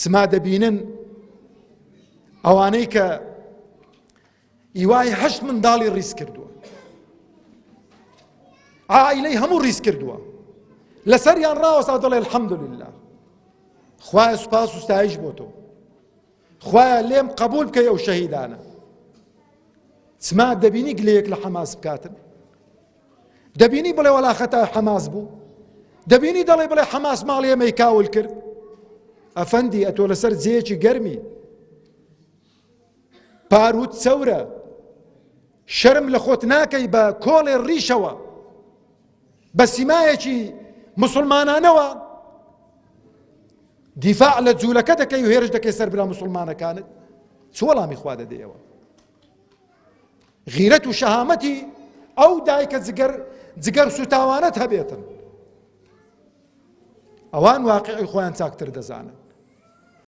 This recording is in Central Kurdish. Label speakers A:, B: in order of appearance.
A: چما دەبینن ئەوانەی کە ئیوای 8 منداڵی ڕیز کردووە، عائیلەی هەموو ڕیز کردووە، لەسەریان ڕاوەستا دەڵێ الحەمدولله، خوایە سوپاس و ستایش بۆ تۆ، خوایە لێم قبول بکەی ئەو شەهیدانە. چما دەبینی گلەیەک لە حەماس بکاتن، دەبینی بڵێ وەڵا خەتا حەماس بوو، دەبینی دەڵێ بڵێ حەماس ماڵی ئێمەی کاول کرد. ئەفەندی ئەتۆ لەسەر جێیەکی گەرمی، پاروت چەورە، شەرم لە خۆت ناکەی بە کۆڵێ ڕیشەوە، بە سیمایەکی مسلمانانەوە دیفاع لە جوولەکە دەکەی و هێرش دەکەی سەر برا مسلمانەکانت. چ وەڵامی خوا دەدەیەوە؟ غیرەت و شەهامەتی ئەو دایکە جگەر سوتاوانەت هەبێتن، ئەوان واقعی خۆیان چاکتر دەزانن.